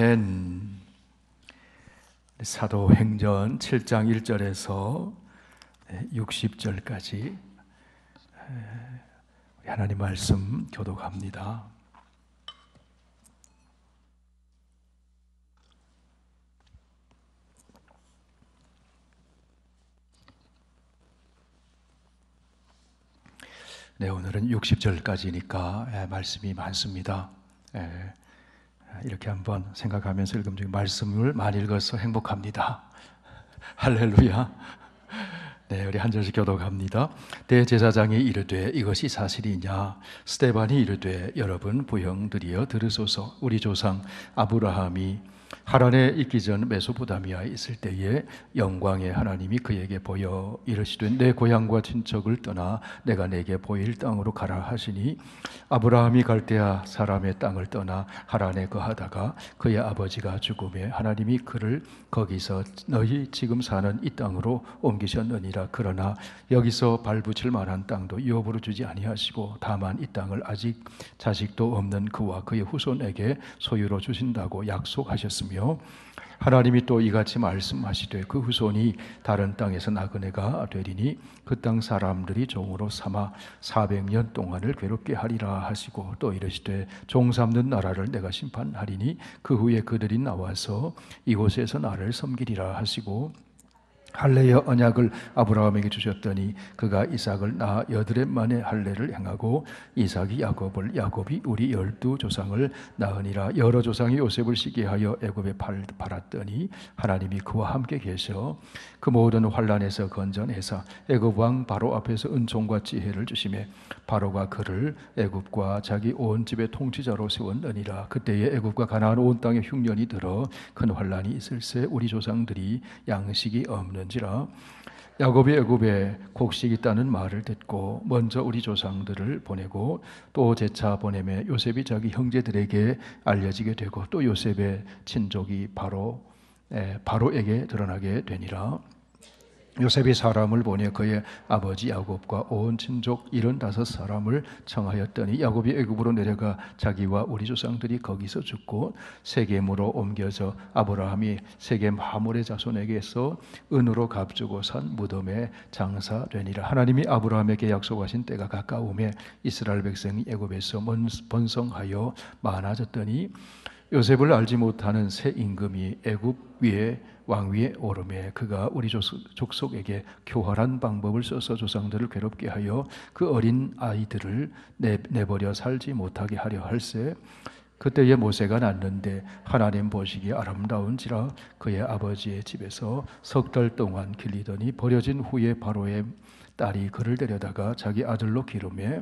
아멘. 사도행전 7장 1절에서 60절까지 하나님 말씀 교독합니다. 네, 오늘은 60절까지니까 말씀이 많습니다. 이렇게 한번 생각하면서 읽으면 중에 말씀을 많이 읽어서 행복합니다. 할렐루야. 네, 우리 한 절씩 교독합니다. 대제사장이 이르되 이것이 사실이냐? 스데반이 이르되 여러분 부형들이여 들으소서. 우리 조상 아브라함이 하란에 있기 전 메소포타미아에 있을 때에 영광의 하나님이 그에게 보여 이르시되 내 고향과 친척을 떠나 내가 내게 보일 땅으로 가라 하시니 아브라함이 갈대아 사람의 땅을 떠나 하란에 거하다가 그의 아버지가 죽음에 하나님이 그를 거기서 너희 지금 사는 이 땅으로 옮기셨느니라. 그러나 여기서 발붙일 만한 땅도 유업으로 주지 아니하시고 다만 이 땅을 아직 자식도 없는 그와 그의 후손에게 소유로 주신다고 약속하셨으며 하나님이 또 이같이 말씀하시되 그 후손이 다른 땅에서 나그네가 되리니 그 땅 사람들이 종으로 삼아 400년 동안을 괴롭게 하리라 하시고 또 이르시되 종 삼는 나라를 내가 심판하리니 그 후에 그들이 나와서 이곳에서 나를 섬기리라 하시고 할례의 언약을 아브라함에게 주셨더니 그가 이삭을 낳아 8해 만에 할례를 행하고 이삭이 야곱을 야곱이 우리 12조상을 낳으니라. 여러 조상이 요셉을 시기하여 애굽에 팔았더니 하나님이 그와 함께 계셔 그 모든 환난에서 건져내사 애굽 왕 바로 앞에서 은총과 지혜를 주시매 바로가 그를 애굽과 자기 온 집의 통치자로 세웠느니라. 그때에 애굽과 가나안 온 땅에 흉년이 들어 큰 환난이 있을새 우리 조상들이 양식이 없는 지라. 야곱이 애굽에 곡식이 있다는 말을 듣고 먼저 우리 조상들을 보내고 또 재차 보내매 요셉이 자기 형제들에게 알려지게 되고 또 요셉의 친족이 바로에게 드러나게 되니라. 요셉이 사람을 보내 그의 아버지 야곱과 온 친족 75사람을 청하였더니 야곱이 애굽으로 내려가 자기와 우리 조상들이 거기서 죽고 세겜으로 옮겨져 아브라함이 세겜 하몰의 자손에게서 은으로 값주고 산 무덤에 장사되니라. 하나님이 아브라함에게 약속하신 때가 가까우매 이스라엘 백성이 애굽에서 번성하여 많아졌더니 요셉을 알지 못하는 새 임금이 애굽 위에 왕 위에 오르매 그가 우리 족속에게 교활한 방법을 써서 조상들을 괴롭게 하여 그 어린 아이들을 내버려 살지 못하게 하려 할세. 그때에 모세가 낳는데 하나님 보시기에 아름다운지라 그의 아버지의 집에서 3달 동안 길리더니 버려진 후에 바로의 딸이 그를 데려다가 자기 아들로 기르매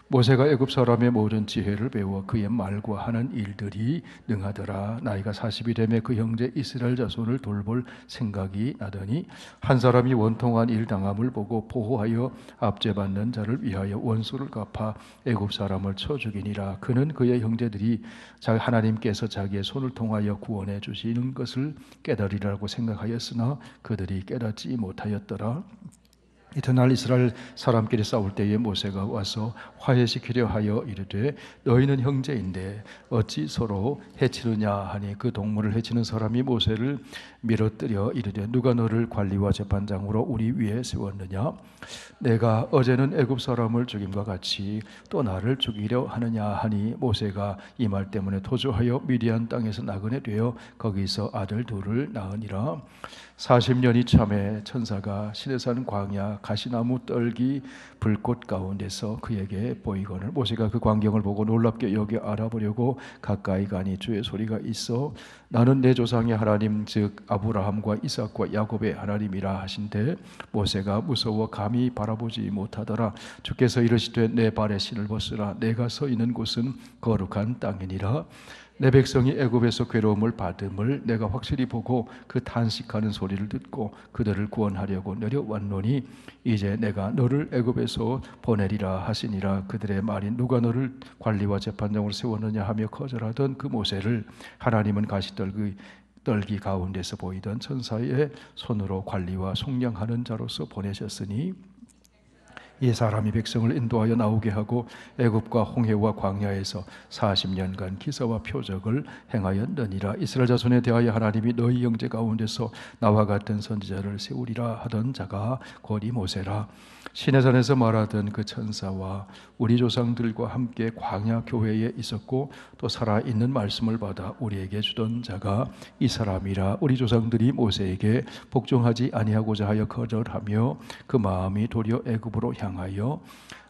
모세가 애굽 사람의 모든 지혜를 배워 그의 말과 하는 일들이 능하더라. 나이가 40이 되매 그 형제 이스라엘 자손을 돌볼 생각이 나더니 한 사람이 원통한 일 당함을 보고 보호하여 압제받는 자를 위하여 원수를 갚아 애굽 사람을 쳐 죽이니라. 그는 그의 형제들이 하나님께서 자기의 손을 통하여 구원해 주시는 것을 깨달으리라고 생각하였으나 그들이 깨닫지 못하였더라. 이튿날 이스라엘 사람끼리 싸울 때에 모세가 와서 화해시키려 하여 이르되 너희는 형제인데 어찌 서로 해치느냐 하니 그 동물을 해치는 사람이 모세를 밀어뜨려 이르되 누가 너를 관리와 재판장으로 우리 위에 세웠느냐? 내가 어제는 애굽 사람을 죽임과 같이 또 나를 죽이려 하느냐 하니 모세가 이 말 때문에 도주하여 미디안 땅에서 나그네 되어 거기서 아들 둘을 낳으니라. 40년이 참에 천사가 시내산 광야 가시나무 떨기 불꽃 가운데서 그에게 보이거늘 모세가 그 광경을 보고 놀랍게 여겨 알아보려고 가까이 가니 주의 소리가 있어 나는 내 조상의 하나님 즉 아브라함과 이삭과 야곱의 하나님이라 하신대 모세가 무서워 감히 바라보지 못하더라. 주께서 이르시되 내 발에 신을 벗으라. 내가 서 있는 곳은 거룩한 땅이니라. 내 백성이 애굽에서 괴로움을 받음을 내가 확실히 보고 그 탄식하는 소리를 듣고 그들을 구원하려고 내려왔노니 이제 내가 너를 애굽에서 보내리라 하시니라. 그들의 말이 누가 너를 관리와 재판장으로 세웠느냐 하며 거절하던 그 모세를 하나님은 가시떨기 가운데서 보이던 천사의 손으로 관리와 속량하는 자로서 보내셨으니 이 사람이 백성을 인도하여 나오게 하고 애굽과 홍해와 광야에서 40년간 기사와 표적을 행하였느니라. 이스라엘 자손에 대하여 하나님이 너희 형제 가운데서 나와 같은 선지자를 세우리라 하던 자가 곧 이 모세라. 시내산에서 말하던 그 천사와 우리 조상들과 함께 광야 교회에 있었고 또 살아있는 말씀을 받아 우리에게 주던 자가 이 사람이라. 우리 조상들이 모세에게 복종하지 아니하고자 하여 거절하며 그 마음이 도리어 애굽으로 향하여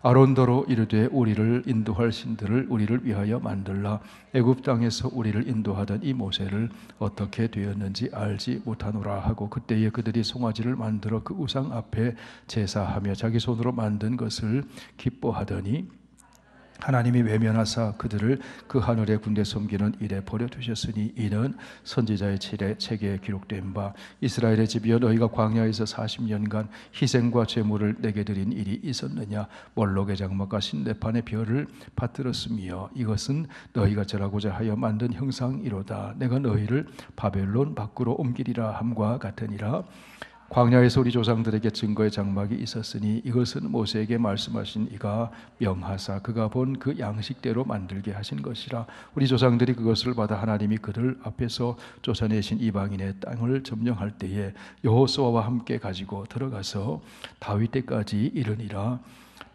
아론더로 이르되 우리를 인도할 신들을 우리를 위하여 만들라. 애굽 땅에서 우리를 인도하던 이 모세를 어떻게 되었는지 알지 못하노라 하고 그때에 그들이 송아지를 만들어 그 우상 앞에 제사하며 자기 손으로 만든 것을 기뻐하더니 하나님이 외면하사 그들을 그 하늘의 군대 섬기는 일에 버려두셨으니 이는 선지자의 책에 기록된 바 이스라엘의 집이여 너희가 광야에서 40년간 희생과 제물을 내게 드린 일이 있었느냐. 몰록의 장막과 신대판의 별을 받들었으며 이것은 너희가 절하고자 하여 만든 형상이로다. 내가 너희를 바벨론 밖으로 옮기리라 함과 같으니라. 광야에서 우리 조상들에게 증거의 장막이 있었으니 이것은 모세에게 말씀하신 이가 명하사 그가 본 그 양식대로 만들게 하신 것이라. 우리 조상들이 그것을 받아 하나님이 그들 앞에서 쫓아내신 이방인의 땅을 점령할 때에 여호수아와 함께 가지고 들어가서 다윗 때까지 이르니라.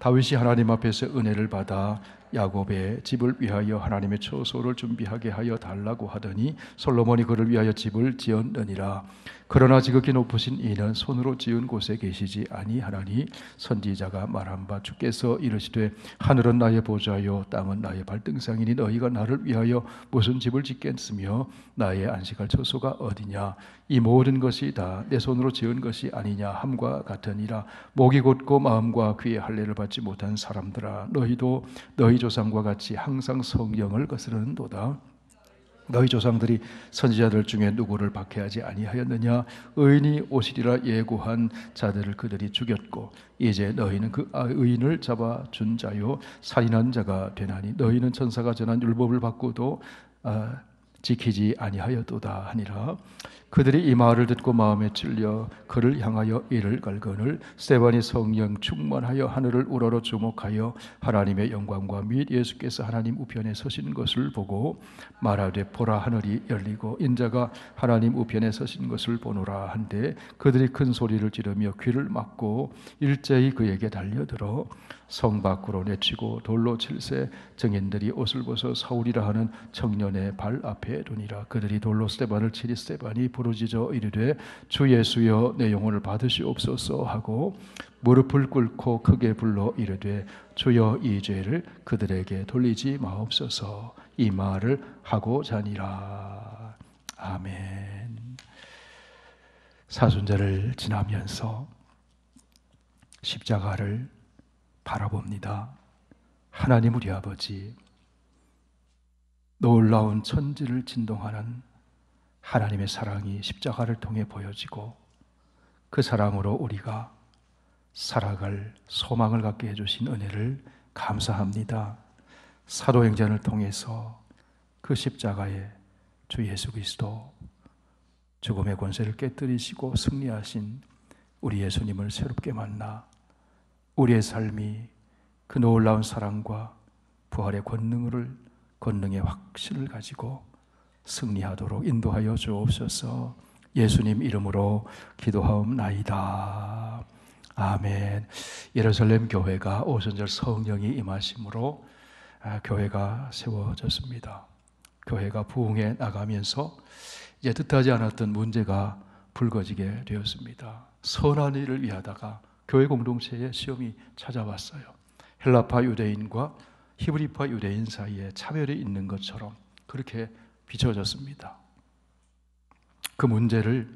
다윗이 하나님 앞에서 은혜를 받아 야곱의 집을 위하여 하나님의 처소를 준비하게 하여 달라고 하더니 솔로몬이 그를 위하여 집을 지었느니라. 그러나 지극히 높으신 이는 손으로 지은 곳에 계시지 아니하나니 선지자가 말한 바 주께서 이르시되 하늘은 나의 보좌요 땅은 나의 발등상이니 너희가 나를 위하여 무슨 집을 짓겠으며 나의 안식할 처소가 어디냐. 이 모든 것이 다 내 손으로 지은 것이 아니냐 함과 같으니라. 목이 곧고 마음과 귀의 할례를 받지 못한 사람들아 너희도 너희 조상과 같이 항상 성령을 거스르는도다. 너희 조상들이 선지자들 중에 누구를 박해하지 아니하였느냐. 의인이 오시리라 예고한 자들을 그들이 죽였고 이제 너희는 그 의인을 잡아준 자요 살인한 자가 되나니 너희는 천사가 전한 율법을 받고도 지키지 아니하였도다 하니라. 그들이 이 말을 듣고 마음에 찔려 그를 향하여 이를 갈거늘 스데반이 성령 충만하여 하늘을 우러러 주목하여 하나님의 영광과 및 예수께서 하나님 우편에 서신 것을 보고 말하되 보라 하늘이 열리고 인자가 하나님 우편에 서신 것을 보노라 한데 그들이 큰 소리를 지르며 귀를 막고 일제히 그에게 달려들어 성 밖으로 내치고 돌로 칠세 증인들이 옷을 벗어 사울이라 하는 청년의 발 앞에 두니라. 그들이 돌로 스데반을 치리 스데반이 부르짖어 이르되 주 예수여 내 영혼을 받으시옵소서 하고 무릎을 꿇고 크게 불러 이르되 주여 이 죄를 그들에게 돌리지 마옵소서. 이 말을 하고 자니라. 아멘. 사순절을 지나면서 십자가를 바라봅니다. 하나님 우리 아버지, 놀라운 천지를 진동하는 하나님의 사랑이 십자가를 통해 보여지고 그 사랑으로 우리가 살아갈 소망을 갖게 해주신 은혜를 감사합니다. 사도행전을 통해서 그 십자가에 주 예수 그리스도 죽음의 권세를 깨뜨리시고 승리하신 우리 예수님을 새롭게 만나 우리의 삶이 그 놀라운 사랑과 부활의 권능의 확신을 가지고 승리하도록 인도하여 주옵소서. 예수님 이름으로 기도하옵나이다. 아멘. 예루살렘 교회가 오순절 성령이 임하심으로 교회가 세워졌습니다. 교회가 부흥해 나가면서 이제 뜻하지 않았던 문제가 불거지게 되었습니다. 선한 일을 위하다가 교회 공동체에 시험이 찾아왔어요. 헬라파 유대인과 히브리파 유대인 사이에 차별이 있는 것처럼 그렇게 비춰졌습니다. 그 문제를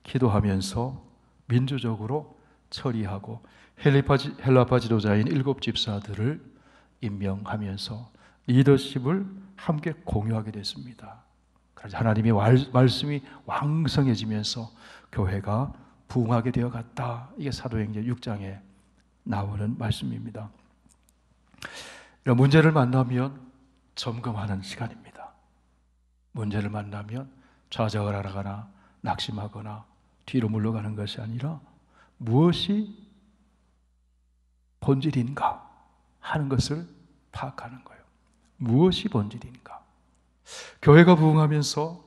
기도하면서 민주적으로 처리하고 헬라파 지도자인 7 집사들을 임명하면서 리더십을 함께 공유하게 됐습니다. 그래서 하나님의 말씀이 왕성해지면서 교회가 부흥하게 되어갔다. 이게 사도행전 6장에 나오는 말씀입니다. 이런 문제를 만나면 점검하는 시간입니다. 문제를 만나면 좌절을 하거나 낙심하거나 뒤로 물러가는 것이 아니라 무엇이 본질인가 하는 것을 파악하는 거예요. 무엇이 본질인가? 교회가 부흥하면서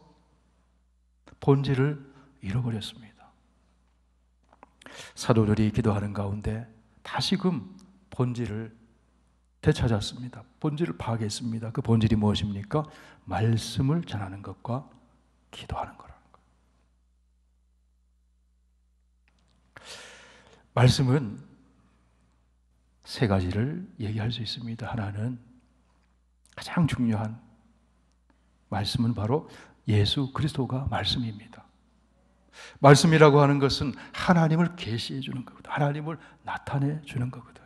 본질을 잃어버렸습니다. 사도들이 기도하는 가운데 다시금 본질을 되찾았습니다. 본질을 파악했습니다. 그 본질이 무엇입니까? 말씀을 전하는 것과 기도하는 거라는 거예요. 말씀은 세 가지를 얘기할 수 있습니다. 하나는 가장 중요한 말씀은 바로 예수 그리스도가 말씀입니다. 말씀이라고 하는 것은 하나님을 계시해 주는 거거든요. 하나님을 나타내 주는 거거든요.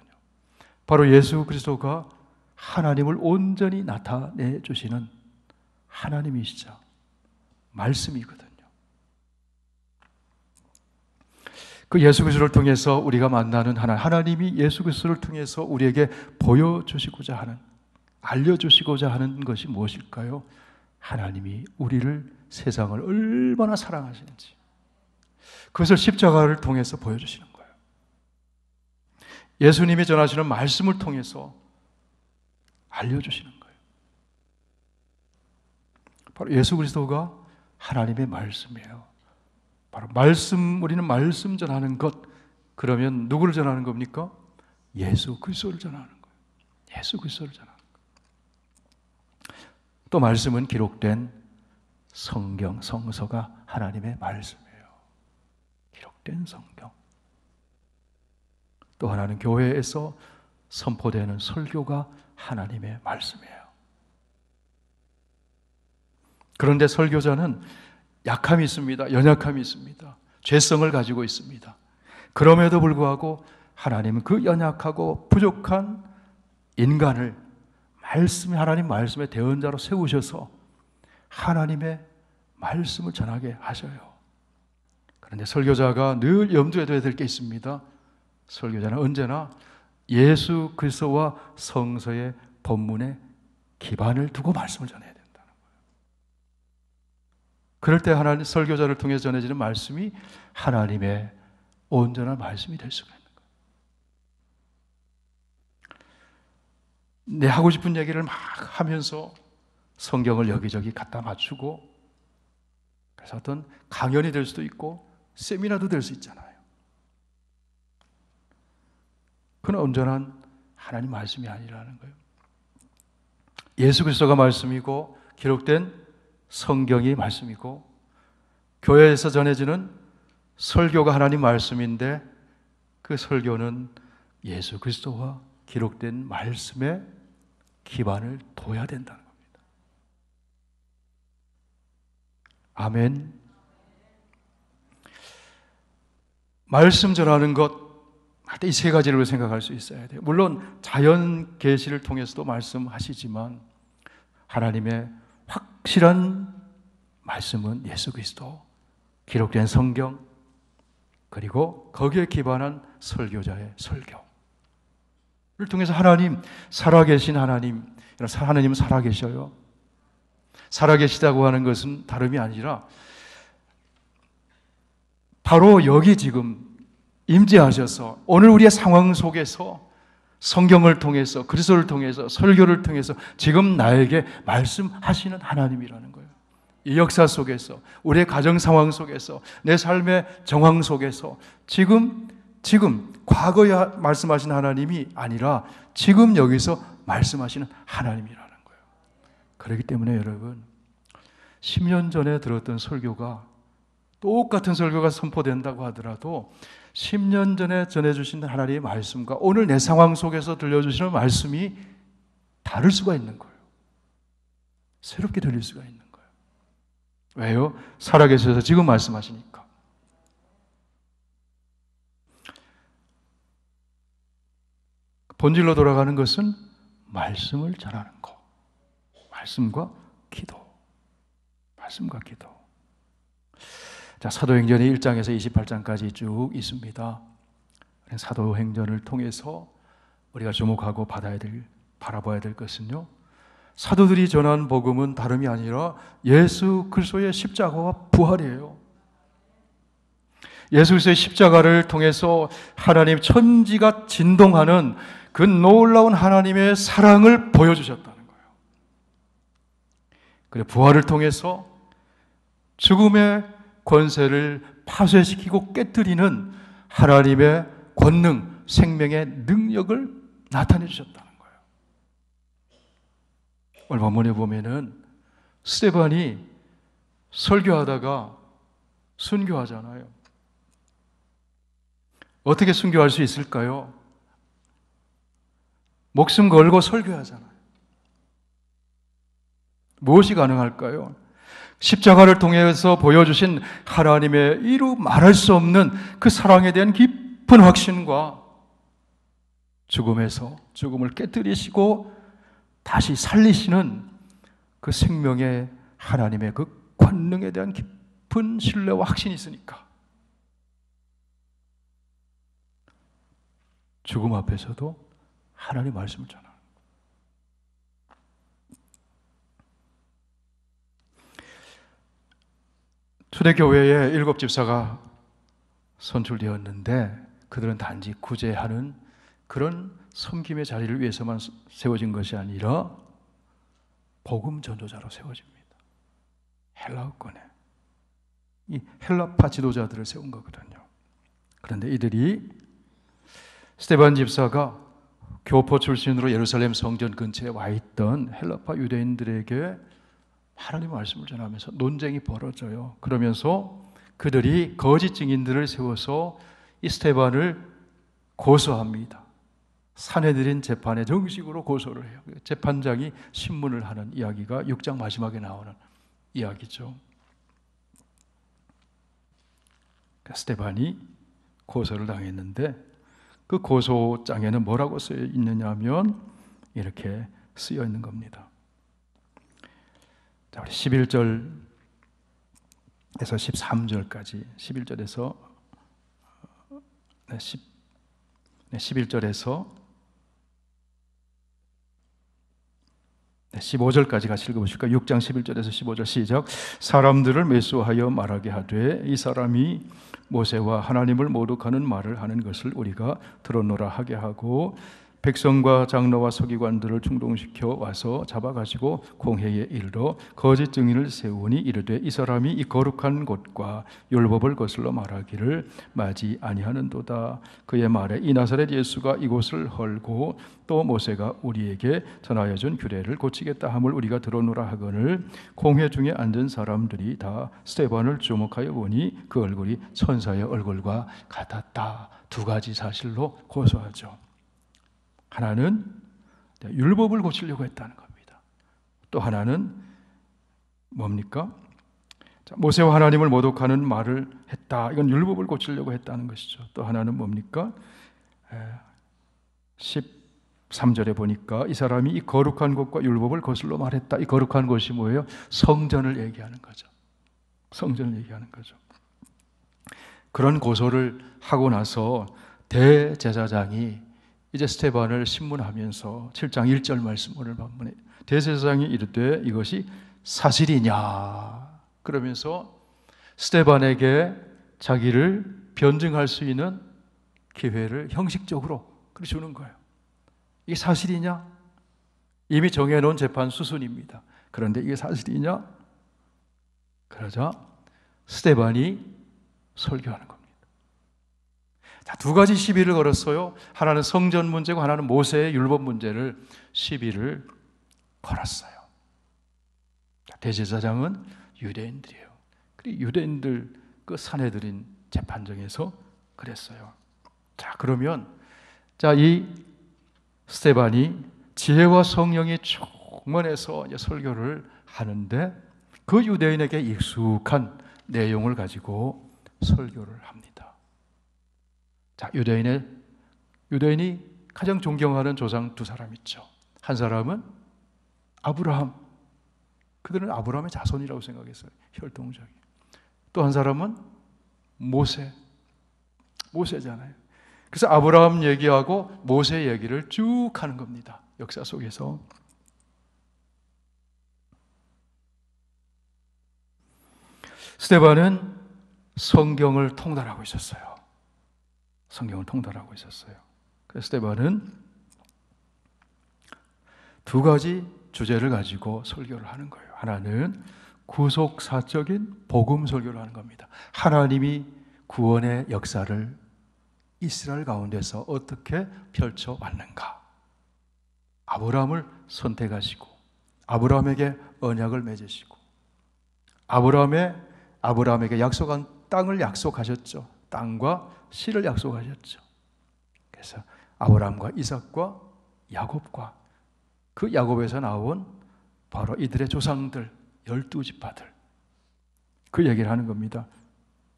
바로 예수 그리스도가 하나님을 온전히 나타내 주시는 하나님이시자 말씀이거든요. 그 예수 그리스도를 통해서 우리가 만나는 하나님이 예수 그리스도를 통해서 우리에게 보여주시고자 하는, 알려주시고자 하는 것이 무엇일까요? 하나님이 우리를, 세상을 얼마나 사랑하시는지 그것을 십자가를 통해서 보여주시는 거예요. 예수님이 전하시는 말씀을 통해서 알려주시는 거예요. 바로 예수 그리스도가 하나님의 말씀이에요. 바로 말씀, 우리는 말씀 전하는 것. 그러면 누구를 전하는 겁니까? 예수 그리스도를 전하는 거예요. 예수 그리스도를 전하는 거예요. 또 말씀은 기록된 성경, 성서가 하나님의 말씀이에요. 기록된 성경. 또 하나는 교회에서 선포되는 설교가 하나님의 말씀이에요. 그런데 설교자는 약함이 있습니다. 연약함이 있습니다. 죄성을 가지고 있습니다. 그럼에도 불구하고 하나님은 그 연약하고 부족한 인간을 하나님 말씀의 대언자로 세우셔서 하나님의 말씀을 전하게 하셔요. 그런데 설교자가 늘 염두에 둬야 될 게 있습니다. 설교자는 언제나 예수 그리스도와 성서의 본문에 기반을 두고 말씀을 전해야 된다는 거예요. 그럴 때 하나님 설교자를 통해 전해지는 말씀이 하나님의 온전한 말씀이 될 수가 있는 거예요. 내 하고 싶은 얘기를 막 하면서 성경을 여기저기 갖다 맞추고, 그래서 어떤 강연이 될 수도 있고 세미나도 될 수 있잖아요. 그건 온전한 하나님 말씀이 아니라는 거예요. 예수 그리스도가 말씀이고 기록된 성경이 말씀이고 교회에서 전해지는 설교가 하나님 말씀인데 그 설교는 예수 그리스도와 기록된 말씀에 기반을 둬야 된다는 겁니다. 아멘. 말씀 전하는 것, 이 세 가지를 생각할 수 있어야 돼요. 물론 자연 계시를 통해서도 말씀하시지만 하나님의 확실한 말씀은 예수 그리스도, 기록된 성경, 그리고 거기에 기반한 설교자의 설교를 통해서 하나님, 살아계신 하나님, 하나님은 살아계셔요. 살아계시다고 하는 것은 다름이 아니라 바로 여기 지금 임재하셔서 오늘 우리의 상황 속에서 성경을 통해서, 그리스도를 통해서, 설교를 통해서 지금 나에게 말씀하시는 하나님이라는 거예요. 이 역사 속에서, 우리의 가정 상황 속에서, 내 삶의 정황 속에서 지금 과거에 말씀하신 하나님이 아니라 지금 여기서 말씀하시는 하나님이라는 거예요. 그렇기 때문에 여러분, 10년 전에 들었던 설교가 똑같은 설교가 선포된다고 하더라도 10년 전에 전해주신 하나님의 말씀과 오늘 내 상황 속에서 들려주시는 말씀이 다를 수가 있는 거예요. 새롭게 들릴 수가 있는 거예요. 왜요? 살아계셔서 지금 말씀하시니까. 본질로 돌아가는 것은 말씀을 전하는 것. 말씀과 기도. 말씀과 기도. 자, 사도행전이 1장에서 28장까지 쭉 있습니다. 사도행전을 통해서 우리가 주목하고 바라봐야 될 것은요, 사도들이 전한 복음은 다름이 아니라 예수 그리스도의 십자가와 부활이에요. 예수 그리스도의 십자가를 통해서 하나님 천지가 진동하는 그 놀라운 하나님의 사랑을 보여주셨다는 거예요. 그리고 부활을 통해서 죽음의 권세를 파쇄시키고 깨뜨리는 하나님의 권능, 생명의 능력을 나타내 주셨다는 거예요. 오늘 본문에 보면은 스데반이 설교하다가 순교하잖아요. 어떻게 순교할 수 있을까요? 목숨 걸고 설교하잖아요. 무엇이 가능할까요? 십자가를 통해서 보여주신 하나님의 이루 말할 수 없는 그 사랑에 대한 깊은 확신과 죽음에서 죽음을 깨뜨리시고 다시 살리시는 그 생명의 하나님의 그 권능에 대한 깊은 신뢰와 확신이 있으니까 죽음 앞에서도 하나님의 말씀을 전하는 초대교회에 7 집사가 선출되었는데 그들은 단지 구제하는 그런 섬김의 자리를 위해서만 세워진 것이 아니라 복음 전도자로 세워집니다. 헬라어권에 이 헬라파 지도자들을 세운 거거든요. 그런데 이들이 스데반 집사가 교포 출신으로 예루살렘 성전 근처에 와 있던 헬라파 유대인들에게 하나님의 말씀을 전하면서 논쟁이 벌어져요. 그러면서 그들이 거짓 증인들을 세워서 이 스데반을 고소합니다. 산헤드린 재판에 정식으로 고소를 해요. 재판장이 신문을 하는 이야기가 6장 마지막에 나오는 이야기죠. 스데반이 고소를 당했는데 그 고소장에는 뭐라고 쓰여 있느냐 하면 이렇게 쓰여 있는 겁니다. 자, 우리 11절에서 13절까지 11절에서 11절에서 15절까지 같이 읽어보실까요? 6장 11절에서 15절 시작. 사람들을 매수하여 말하게 하되 이 사람이 모세와 하나님을 모독하는 말을 하는 것을 우리가 들었노라 하게 하고 백성과 장로와 서기관들을 충동시켜 와서 잡아가지고 공회에 이르러 거짓 증인을 세우니 이르되 이 사람이 이 거룩한 곳과 율법을 거슬러 말하기를 마지 아니하는도다. 그의 말에 이 나사렛 예수가 이곳을 헐고 또 모세가 우리에게 전하여 준 규례를 고치겠다 함을 우리가 들었노라 하거늘 공회 중에 앉은 사람들이 다 스데반을 주목하여 보니 그 얼굴이 천사의 얼굴과 같았다. 두 가지 사실로 고소하죠. 하나는 율법을 고치려고 했다는 겁니다. 또 하나는 뭡니까? 모세와 하나님을 모독하는 말을 했다. 이건 율법을 고치려고 했다는 것이죠. 또 하나는 뭡니까? 13절에 보니까 이 사람이 이 거룩한 곳과 율법을 거슬러 말했다. 이 거룩한 곳이 뭐예요? 성전을 얘기하는 거죠. 성전을 얘기하는 거죠. 그런 고소를 하고 나서 대제사장이 이제 스데반을 신문하면서 7장 1절 말씀 오늘 본문에 대제사장이 이르되 이것이 사실이냐 그러면서 스데반에게 자기를 변증할 수 있는 기회를 형식적으로 주는 거예요. 이게 사실이냐? 이미 정해놓은 재판 수순입니다. 그런데 이게 사실이냐? 그러자 스데반이 설교하는 겁니다. 자, 두 가지 시비를 걸었어요. 하나는 성전 문제고 하나는 모세의 율법 문제를 시비를 걸었어요. 자, 대제사장은 유대인들이에요. 그리고 유대인들 그 산헤드린 재판정에서 그랬어요. 자, 그러면 이 스데반이 지혜와 성령이 충만해서 설교를 하는데 그 유대인에게 익숙한 내용을 가지고 설교를 합니다. 자, 유대인이 가장 존경하는 조상 두 사람 있죠. 한 사람은 아브라함. 그들은 아브라함의 자손이라고 생각했어요. 혈통적인. 또 한 사람은 모세잖아요. 그래서 아브라함 얘기하고 모세 얘기를 쭉 하는 겁니다. 역사 속에서. 스데반은 성경을 통달하고 있었어요. 성경을 통달하고 있었어요. 그래서 스데반은 두 가지 주제를 가지고 설교를 하는 거예요. 하나는 구속사적인 복음 설교를 하는 겁니다. 하나님이 구원의 역사를 이스라엘 가운데서 어떻게 펼쳐왔는가. 아브라함을 선택하시고 아브라함에게 언약을 맺으시고 아브라함에게 약속한 땅을 약속하셨죠. 땅과 씨를 약속하셨죠. 그래서 아브라함과 이삭과 야곱과 그 야곱에서 나온 바로 이들의 조상들 12지파들 그 얘기를 하는 겁니다.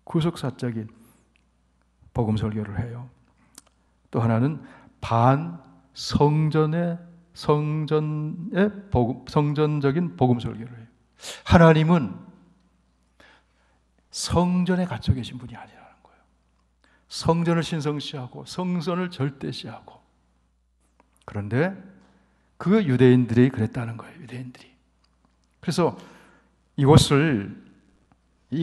구속사적인 복음 설교를 해요. 또 하나는 성전적인 복음 설교를 해요. 하나님은 성전에 갇혀 계신 분이 아니라는 거예요. 성전을 신성시하고 성전을 절대시하고. 그런데 그 유대인들이 그랬다는 거예요. 유대인들이. 그래서 이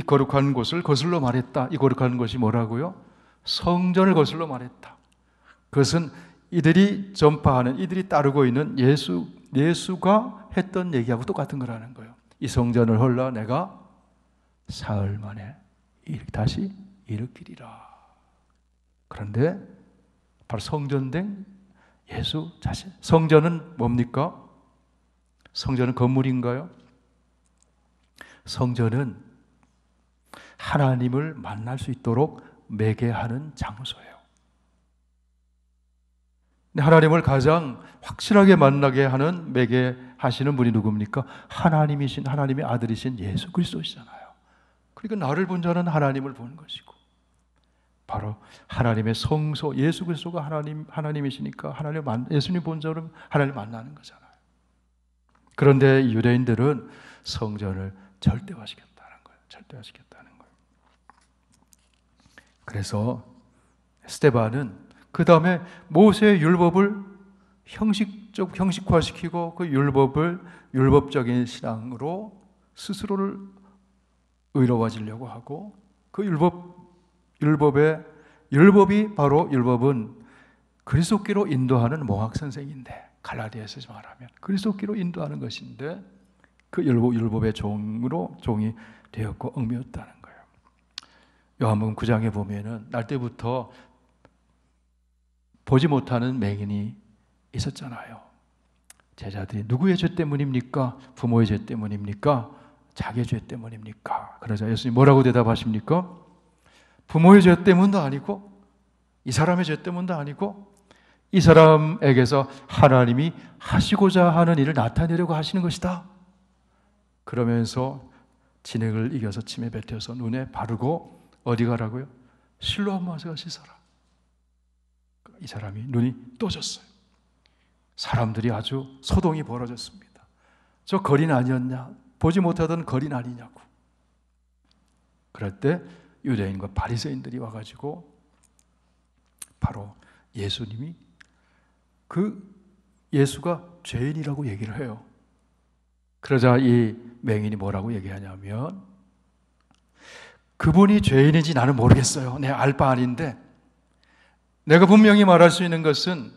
거룩한 곳을 거슬러 말했다. 이 거룩한 것이 뭐라고요? 성전을 거슬러 말했다. 그것은 이들이 전파하는, 이들이 따르고 있는 예수가 했던 얘기하고 똑같은 거라는 거예요. 이 성전을 헐라 내가 사흘 만에 다시 일으키리라. 그런데 바로 성전된 예수 자신. 성전은 뭡니까? 성전은 건물인가요? 성전은 하나님을 만날 수 있도록 매개하는 장소예요. 하나님을 가장 확실하게 만나게 하는 매개하시는 분이 누굽니까? 하나님의 아들이신 예수 그리스도시잖아요. 그러니까 나를 본 자는 하나님을 본 것이고, 바로 하나님의 성소 예수 그리스도가 하나님이시니까 예수님 본 자는 하나님을 만나는 거잖아요. 그런데 유대인들은 성전을 절대화시켰다는 거예요. 절대화시켰다는 거예요. 그래서 스데반은 그 다음에 모세의 율법을 형식화시키고 그 율법적인 신앙으로 스스로를 의로워지려고 하고, 그 율법은 그리스도께로 인도하는 몽학 선생인데, 갈라디아서에서 말하면 그리스도께로 인도하는 것인데, 그 율법의 종이 되었고 얽매였다는 거예요. 요한복음 9장에 보면은 날 때부터 보지 못하는 맹인이 있었잖아요. 제자들이 누구의 죄 때문입니까? 부모의 죄 때문입니까? 자기의 죄 때문입니까? 그러자 예수님 뭐라고 대답하십니까? 부모의 죄 때문도 아니고 이 사람의 죄 때문도 아니고 이 사람에게서 하나님이 하시고자 하는 일을 나타내려고 하시는 것이다. 그러면서 진액을 이겨서 침에 뱉어서 눈에 바르고 어디 가라고요? 실로암 와서 씻어라. 이 사람이 눈이 떠졌어요. 사람들이 아주 소동이 벌어졌습니다. 저 거린 아니었냐? 보지 못하던 거린 아니냐고. 그럴 때 유대인과 바리새인들이 와가지고 바로 예수님이 예수가 죄인이라고 얘기를 해요. 그러자 이 맹인이 뭐라고 얘기하냐면, 그분이 죄인인지 나는 모르겠어요. 내 알 바 아닌데 내가 분명히 말할 수 있는 것은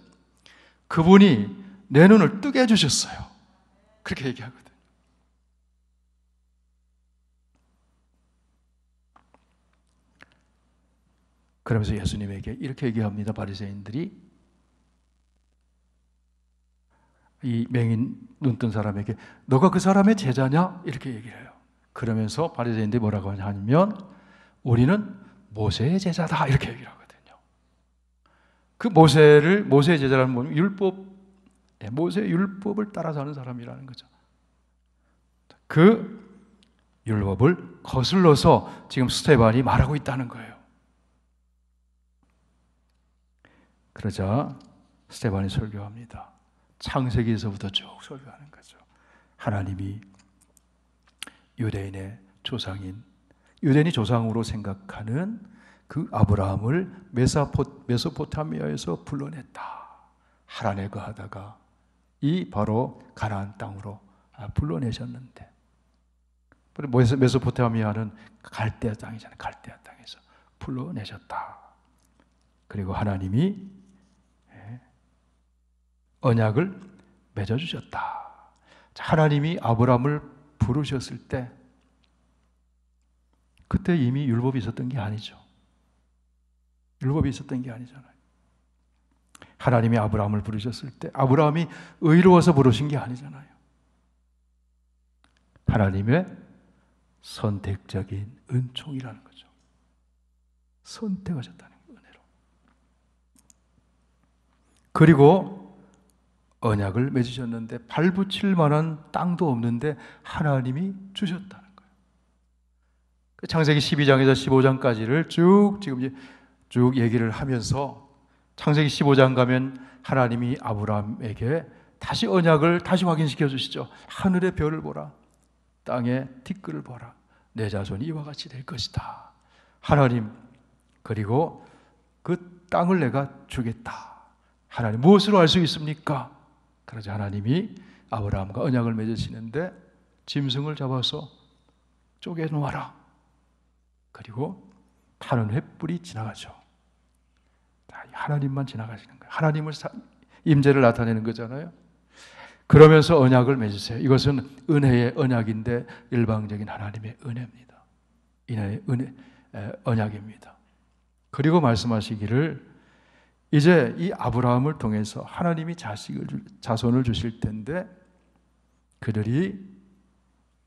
그분이 내 눈을 뜨게 해주셨어요. 그렇게 얘기하거든요. 그러면서 예수님에게 이렇게 얘기합니다. 바리새인들이 이 맹인 눈뜬 사람에게 너가 그 사람의 제자냐? 이렇게 얘기를 해요. 그러면서 바리새인들이 뭐라고 하냐면 우리는 모세의 제자다 이렇게 얘기를 하거든요. 그 모세의 제자라는 건 모세의 율법을 따라 사는 사람이라는 거죠. 그 율법을 거슬러서 지금 스데반이 말하고 있다는 거예요. 그러자 스데반이 설교합니다. 창세기에서부터 쭉 설교하는 거죠. 하나님이 유대인의 조상으로 생각하는 그 아브라함을 메소포타미아에서 불러냈다. 하란에 거하다가 이 바로 가나안 땅으로 불러내셨는데, 메소포타미아는 갈대아 땅이잖아요. 갈대아 땅에서 불러내셨다. 그리고 하나님이 언약을 맺어주셨다. 하나님이 아브라함을 부르셨을 때 그때 이미 율법이 있었던 게 아니죠. 율법이 있었던 게 아니잖아요. 하나님이 아브라함을 부르셨을 때 아브라함이 의로워서 부르신 게 아니잖아요. 하나님의 선택적인 은총이라는 거죠. 선택하셨다는 은혜로. 그리고 언약을 맺으셨는데 발붙일 만한 땅도 없는데 하나님이 주셨다는 거예요. 창세기 12장에서 15장까지를 쭉 얘기를 하면서 창세기 15장 가면 하나님이 아브라함에게 다시 언약을 다시 확인시켜 주시죠. 하늘의 별을 보라. 땅의 티끌을 보라. 내 자손이 이와 같이 될 것이다. 하나님, 그리고 그 땅을 내가 주겠다. 하나님, 무엇으로 알 수 있습니까? 그러자 하나님이 아브라함과 언약을 맺으시는데 짐승을 잡아서 쪼개 놓아라. 그리고 타는 횃불이 지나가죠. 하나님만 지나가시는 거예요. 하나님을 임재를 나타내는 거잖아요. 그러면서 언약을 맺으세요. 이것은 은혜의 언약인데 일방적인 하나님의 은혜입니다. 언약입니다. 그리고 말씀하시기를 이제 이 아브라함을 통해서 하나님이 자손을 주실 텐데 그들이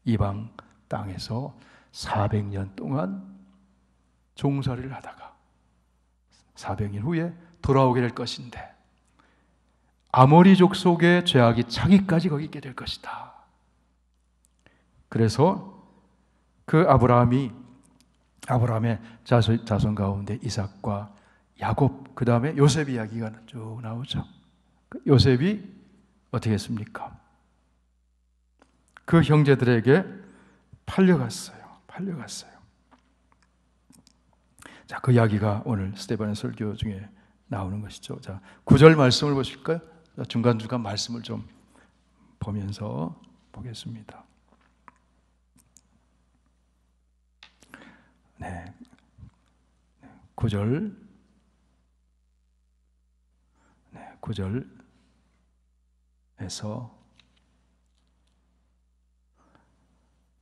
이방 땅에서 400년 동안 종살이를 하다가 400년 후에 돌아오게 될 것인데 아모리족 속의 죄악이 자기까지 거기 있게 될 것이다. 그래서 그 아브라함의 자손 가운데 이삭과 야곱, 그 다음에 요셉 이야기가 쭉 나오죠. 요셉이 어떻게 했습니까? 그 형제들에게 팔려갔어요. 자, 그 이야기가 오늘 스데반의 설교 중에 나오는 것이죠. 자, 9절 말씀을 보실까요? 중간중간 말씀을 좀 보면서 보겠습니다. 네. 9절에서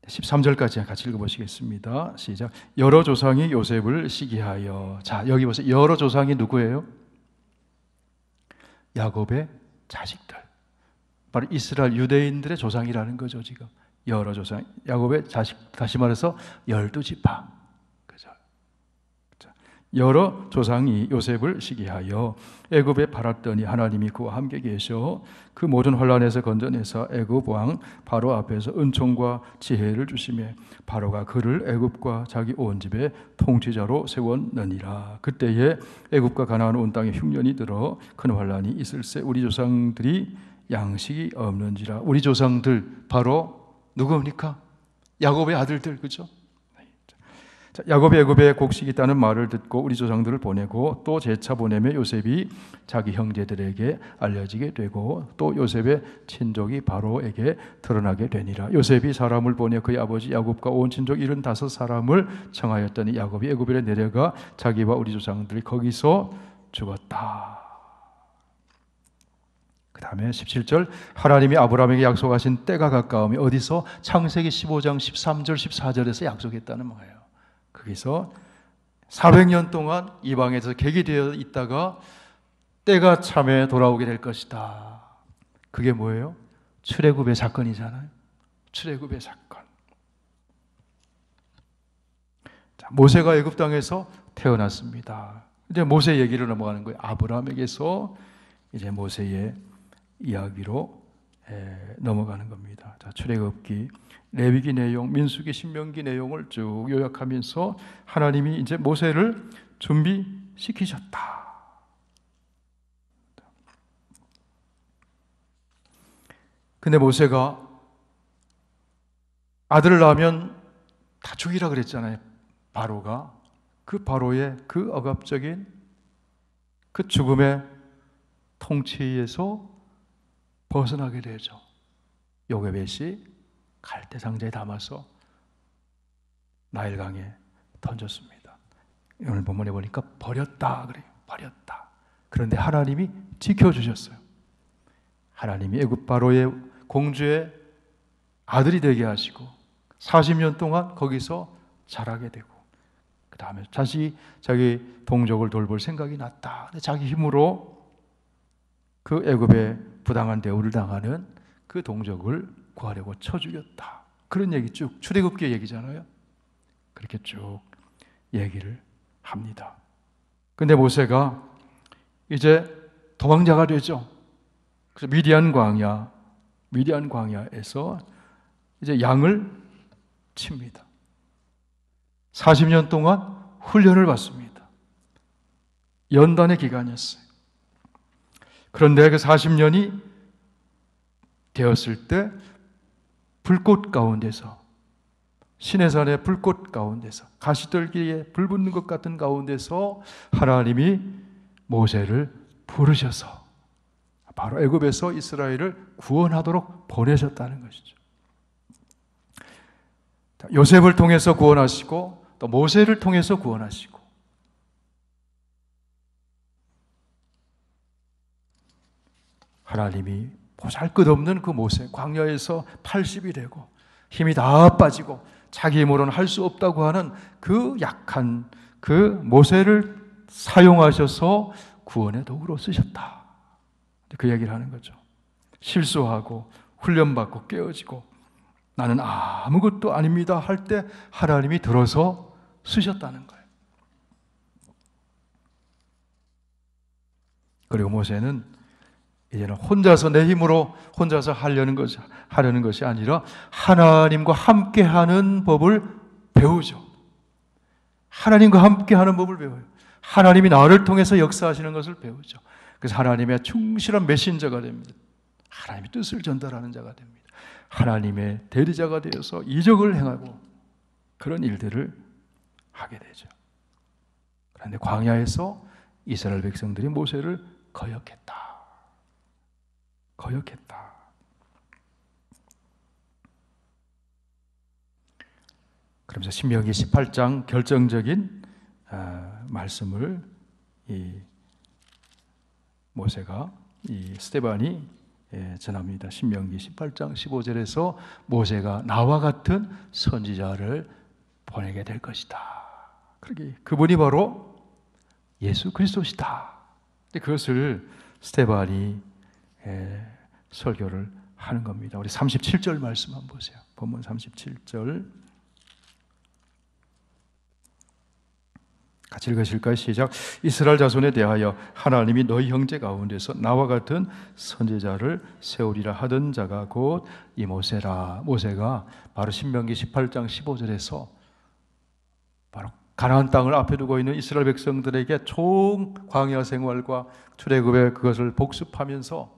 13절까지 같이 읽어보시겠습니다. 시작. 여러 조상이 요셉을 시기하여. 자, 여기 보세요. 여러 조상이 누구예요? 야곱의 자식들. 바로 이스라엘 유대인들의 조상이라는 거죠, 지금. 여러 조상. 야곱의 자식, 다시 말해서 12지파. 그죠? 여러 조상이 요셉을 시기하여 애굽에 팔았더니 하나님이 그와 함께 계셔 그 모든 환난에서 건져내사 애굽 왕 바로 앞에서 은총과 지혜를 주시며 바로가 그를 애굽과 자기 온 집의 통치자로 세웠느니라. 그때에 애굽과 가나안 온 땅에 흉년이 들어 큰 환난이 있을세 우리 조상들이 양식이 없는지라. 우리 조상들 바로 누굽니까? 야곱의 아들들, 그죠? 자, 야곱이 애굽에 곡식이 있다는 말을 듣고 우리 조상들을 보내고 또 재차 보내며 요셉이 자기 형제들에게 알려지게 되고 또 요셉의 친족이 바로에게 드러나게 되니라. 요셉이 사람을 보내 그의 아버지 야곱과 온 친족 75사람을 청하였더니 야곱이 애굽에 내려가 자기와 우리 조상들이 거기서 죽었다. 그 다음에 17절 하나님이 아브라함에게 약속하신 때가 가까우며 어디서? 창세기 15장 13절 14절에서 약속했다는 거예요. 거기서 400년 동안 이방에서 객이되어 있다가 때가 참에 돌아오게 될 것이다. 그게 뭐예요? 출애굽의 사건이잖아요. 출애굽의 사건. 자, 모세가 애굽 땅에서 태어났습니다. 이제 모세 얘기로 넘어가는 거예요. 아브라함에게서 이제 모세의 이야기로 넘어가는 겁니다. 자, 출애굽기, 레위기 내용, 민수기, 신명기 내용을 쭉 요약하면서 하나님이 이제 모세를 준비시키셨다. 근데 모세가 아들을 낳으면 다 죽이라 그랬잖아요. 바로가. 그 바로의 그 억압적인 그 죽음의 통치에서 벗어나게 되죠. 요게벳이 갈대 상자에 담아서 나일강에 던졌습니다. 오늘 본문에 보니까 버렸다 그래요. 버렸다. 그런데 하나님이 지켜주셨어요. 하나님이 애굽 바로의 공주의 아들이 되게 하시고 40년 동안 거기서 자라게 되고, 그 다음에 다시 자기 동족을 돌볼 생각이 났다. 자기 힘으로 그 애굽의 부당한 대우를 당하는 그 동족을 구하려고 쳐 죽였다. 그런 얘기 쭉 출애굽기 얘기잖아요. 그렇게 쭉 얘기를 합니다. 근데 모세가 이제 도망자가 되죠. 그래서 미디안 광야에서 이제 양을 칩니다. 40년 동안 훈련을 받습니다. 연단의 기간이었어요. 그런데 그 40년이 되었을 때 불꽃 가운데서, 시내산의 불꽃 가운데서, 가시떨기에 불 붙는 것 같은 가운데서 하나님이 모세를 부르셔서 바로 애굽에서 이스라엘을 구원하도록 보내셨다는 것이죠. 요셉을 통해서 구원하시고 또 모세를 통해서 구원하시고, 하나님이 보잘것없는 그 모세, 광야에서 80이 되고 힘이 다 빠지고 자기 힘으로는 할 수 없다고 하는 그 약한 그 모세를 사용하셔서 구원의 도구로 쓰셨다. 그 얘기를 하는 거죠. 실수하고 훈련받고 깨어지고 나는 아무것도 아닙니다 할 때 하나님이 들어서 쓰셨다는 거예요. 그리고 모세는 이제는 혼자서 내 힘으로 혼자서 하려는 것이 아니라 하나님과 함께하는 법을 배우죠. 하나님과 함께하는 법을 배워요. 하나님이 나를 통해서 역사하시는 것을 배우죠. 그래서 하나님의 충실한 메신저가 됩니다. 하나님의 뜻을 전달하는 자가 됩니다. 하나님의 대리자가 되어서 이적을 행하고 그런 일들을 하게 되죠. 그런데 광야에서 이스라엘 백성들이 모세를 거역했다. 그러면서 신명기 18장 결정적인 말씀을 모세가 스데반이 전합니다. 신명기 18장 15절에서 모세가 나와 같은 선지자를 보내게 될 것이다. 그분이 바로 예수 그리스도시다. 그것을 스데반이 설교를 하는 겁니다. 우리 37절 말씀 한번 보세요. 본문 37절 같이 읽으실까요? 시작. 이스라엘 자손에 대하여 하나님이 너희 형제 가운데서 나와 같은 선지자를 세우리라 하던 자가 곧 이 모세라. 모세가 바로 신명기 18장 15절에서 바로 가나안 땅을 앞에 두고 있는 이스라엘 백성들에게 총 광야 생활과 출애굽의 그것을 복습하면서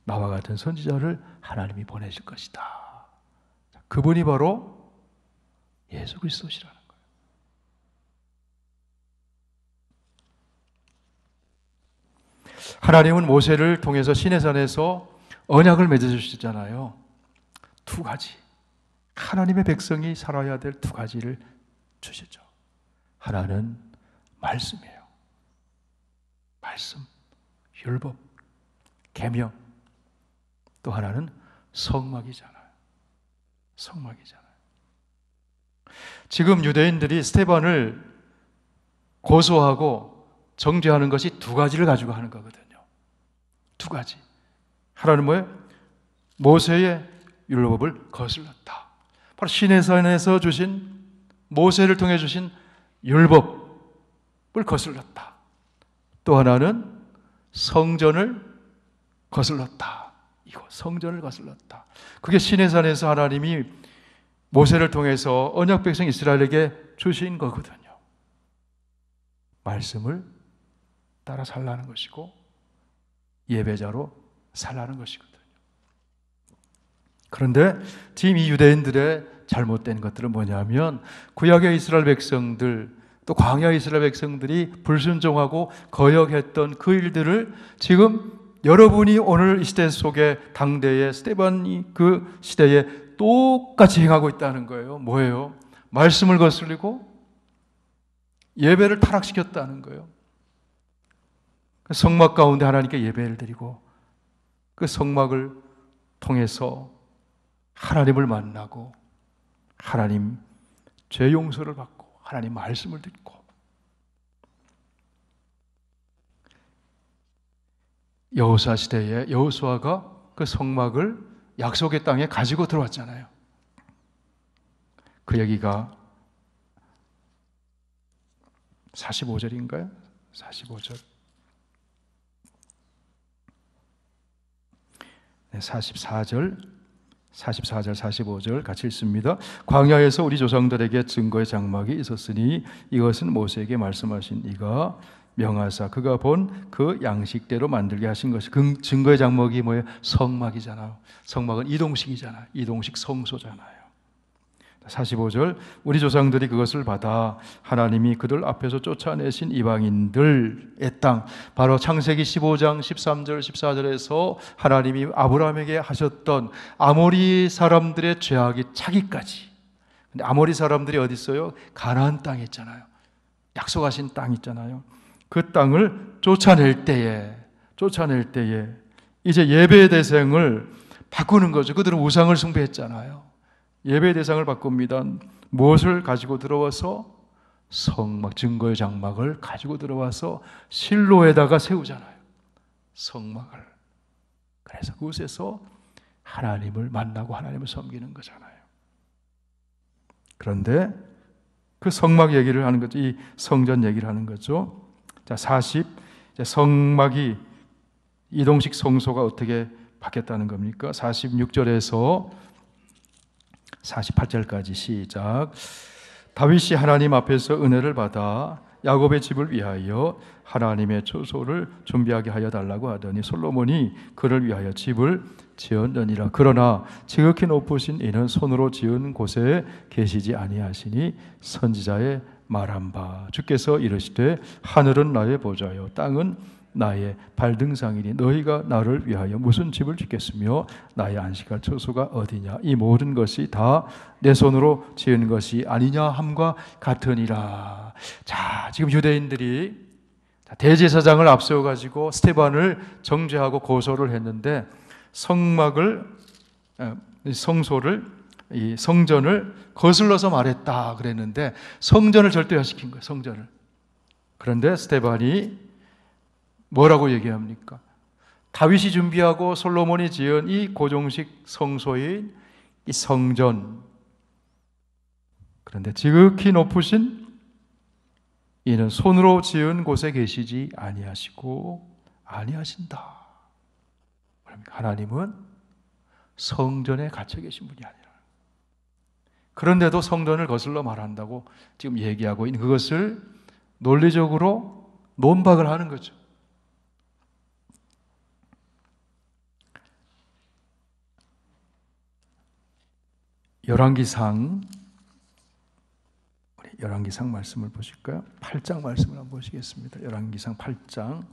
나와 같은 선지자를 하나님이 보내실 것이다. 그분이 바로 예수 그리스도시라는 거예요. 하나님은 모세를 통해서 시내산에서 언약을 맺어주시잖아요. 두 가지. 하나님의 백성이 살아야 될 두 가지를 주시죠. 하나는 말씀이에요. 말씀, 율법, 계명. 또 하나는 성막이잖아요. 지금 유대인들이 스데반을 고소하고 정죄하는 것이 두 가지를 가지고 하는 거거든요. 두 가지. 하나는 뭐예요? 모세의 율법을 거슬렀다. 바로 시내산에서 주신 모세를 통해 주신 율법을 거슬렀다. 또 하나는 성전을 거슬렀다. 성전을 거슬렀다. 그게 시내산에서 하나님이 모세를 통해서 언약 백성 이스라엘에게 주신 거거든요. 말씀을 따라 살라는 것이고 예배자로 살라는 것이거든요. 그런데 지금 이 유대인들의 잘못된 것들은 뭐냐면 구약의 이스라엘 백성들 또 광야 이스라엘 백성들이 불순종하고 거역했던 그 일들을 지금 여러분이 오늘 이 시대 속에 당대의 스데반이 그 시대에 똑같이 행하고 있다는 거예요. 뭐예요? 말씀을 거슬리고 예배를 타락시켰다는 거예요. 성막 가운데 하나님께 예배를 드리고 그 성막을 통해서 하나님을 만나고 하나님 죄 용서를 받고 하나님 말씀을 듣고 여호수아 시대에 여호수아가 그 성막을 약속의 땅에 가지고 들어왔잖아요. 그 얘기가 45절인가요? 45절. 44절, 45절 같이 읽습니다. 광야에서 우리 조상들에게 증거의 장막이 있었으니 이것은 모세에게 말씀하신 이가 명하사 그가 본 그 양식대로 만들게 하신 것이 그 증거의 장막이 뭐예요? 성막이잖아요. 성막은 이동식이잖아요. 이동식 성소잖아요. 45절 우리 조상들이 그것을 받아 하나님이 그들 앞에서 쫓아내신 이방인들의 땅, 바로 창세기 15장 13절 14절에서 하나님이 아브라함에게 하셨던 아모리 사람들의 죄악이 차기까지. 근데 아모리 사람들이 어디 있어요? 가나안 땅에 있잖아요. 약속하신 땅 있잖아요. 그 땅을 쫓아낼 때에 이제 예배의 대상을 바꾸는 거죠. 그들은 우상을 숭배했잖아요. 예배 대상을 바꿉니다. 무엇을 가지고 들어와서? 성막, 증거의 장막을 가지고 들어와서 실로에다가 세우잖아요. 성막을. 그래서 그곳에서 하나님을 만나고 하나님을 섬기는 거잖아요. 그런데 그 성막 얘기를 하는 거죠. 이 성전 얘기를 하는 거죠. 자, 40. 성막이 이동식 성소가 어떻게 바뀌었다는 겁니까? 46절에서 48절까지 시작. 다윗이 하나님 앞에서 은혜를 받아 야곱의 집을 위하여 하나님의 초소를 준비하게 하여 달라고 하더니 솔로몬이 그를 위하여 집을 지었느니라. 그러나 지극히 높으신 이는 손으로 지은 곳에 계시지 아니하시니 선지자의 말한 바 주께서 이르시되 하늘은 나의 보좌요 땅은 나의 발등상이니 너희가 나를 위하여 무슨 집을 짓겠으며 나의 안식할 처소가 어디냐. 이 모든 것이 다 내 손으로 지은 것이 아니냐 함과 같으니라. 자, 지금 유대인들이 대제사장을 앞세워가지고 스데반을 정죄하고 고소를 했는데 성막을, 성소를, 이 성전을 거슬러서 말했다 그랬는데 성전을 절대화시킨 거예요. 성전을. 그런데 스데반이 뭐라고 얘기합니까? 다윗이 준비하고 솔로몬이 지은 이 고종식 성소인 이 성전, 그런데 지극히 높으신 이는 손으로 지은 곳에 계시지 아니하시고 아니하신다. 하나님은 성전에 갇혀 계신 분이 아니라, 그런데도 성전을 거슬러 말한다고 지금 얘기하고 있는 그것을 논리적으로 논박을 하는 거죠. 열왕기상 말씀을 보실까요? 8장 말씀을 한번 보시겠습니다. 열왕기상 8장.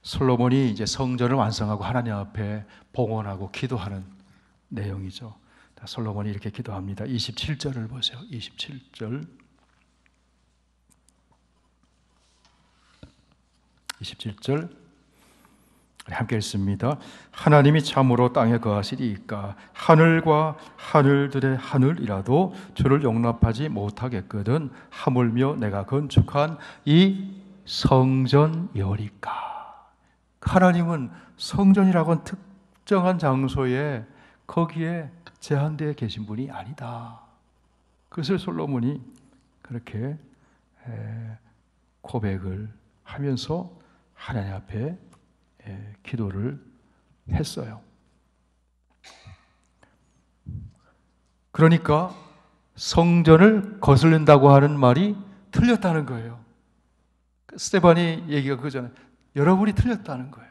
솔로몬이 이제 성전을 완성하고 하나님 앞에 봉헌하고 기도하는 내용이죠. 솔로몬이 이렇게 기도합니다. 27절을 보세요. 27절. 27절 함께 읽습니다. 하나님이 참으로 땅에 거하시리이까 하늘과 하늘들의 하늘이라도 주를 용납하지 못하겠거든 하물며 내가 건축한 이 성전이오리까. 하나님은 성전이라고 하는 특정한 장소에 거기에 제한되어 계신 분이 아니다. 그것을 솔로몬이 그렇게 고백을 하면서 하나님 앞에 기도를 했어요. 그러니까 성전을 거슬린다고 하는 말이 틀렸다는 거예요. 스데반이 얘기가 그거잖아요. 여러분이 틀렸다는 거예요.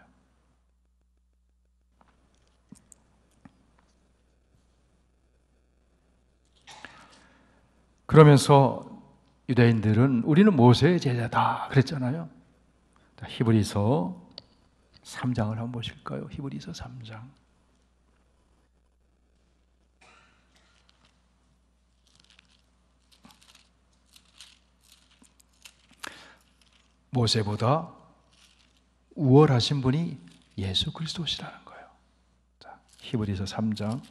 그러면서 유대인들은 우리는 모세의 제자다 그랬잖아요. 히브리서 3장을 한번 보실까요? 히브리서 3장. 모세보다 우월하신 분이 예수 그리스도시라는 거예요. 자, 히브리서 3장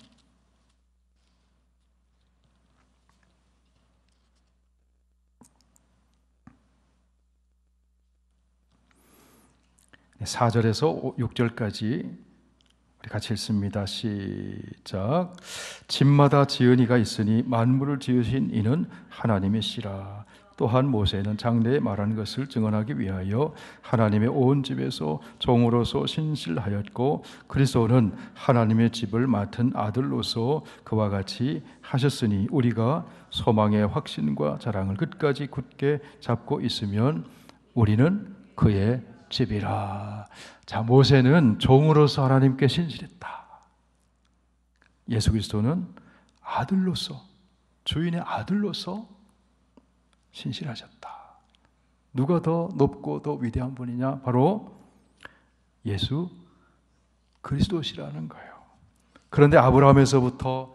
4절에서 6절까지 우리 같이 읽습니다. 시작. 집마다 지은이가 있으니 만물을 지으신 이는 하나님이시라. 또한 모세는 장래에 말한 것을 증언하기 위하여 하나님의 온 집에서 종으로서 신실하였고 그리스도는 하나님의 집을 맡은 아들로서 그와 같이 하셨으니 우리가 소망의 확신과 자랑을 끝까지 굳게 잡고 있으면 우리는 그의 집이라. 자, 모세는 종으로서 하나님께 신실했다. 예수 그리스도는 아들로서, 주인의 아들로서 신실하셨다. 누가 더 높고 더 위대한 분이냐? 바로 예수 그리스도시라는 거예요. 그런데 아브라함에서부터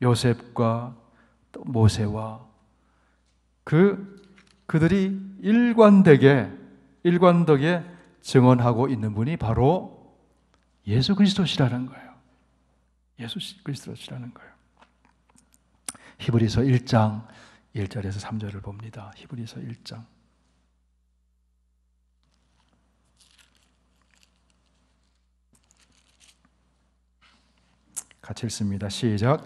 요셉과 또 모세와 그들이 일관되게 증언하고 있는 분이 바로 예수 그리스도시라는 거예요. 예수 그리스도시라는 거예요. 히브리서 1장 1절에서 3절을 봅니다. 히브리서 1장. 같이 읽습니다. 시작.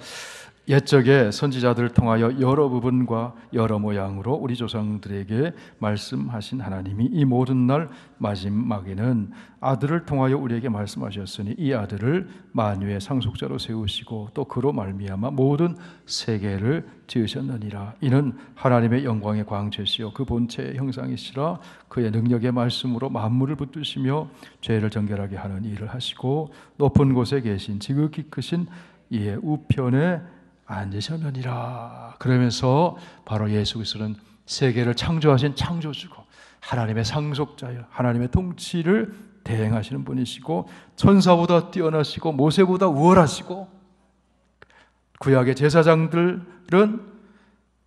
옛적에 선지자들을 통하여 여러 부분과 여러 모양으로 우리 조상들에게 말씀하신 하나님이 이 모든 날 마지막에는 아들을 통하여 우리에게 말씀하셨으니 이 아들을 만유의 상속자로 세우시고 또 그로 말미암아 모든 세계를 지으셨느니라. 이는 하나님의 영광의 광채시요 그 본체의 형상이시라. 그의 능력의 말씀으로 만물을 붙드시며 죄를 정결하게 하는 일을 하시고 높은 곳에 계신 지극히 크신 이의 우편에 앉으셨느니라. 그러면서 바로 예수 그리스도는 세계를 창조하신 창조주고 하나님의 상속자여 하나님의 통치를 대행하시는 분이시고 천사보다 뛰어나시고 모세보다 우월하시고 구약의 제사장들은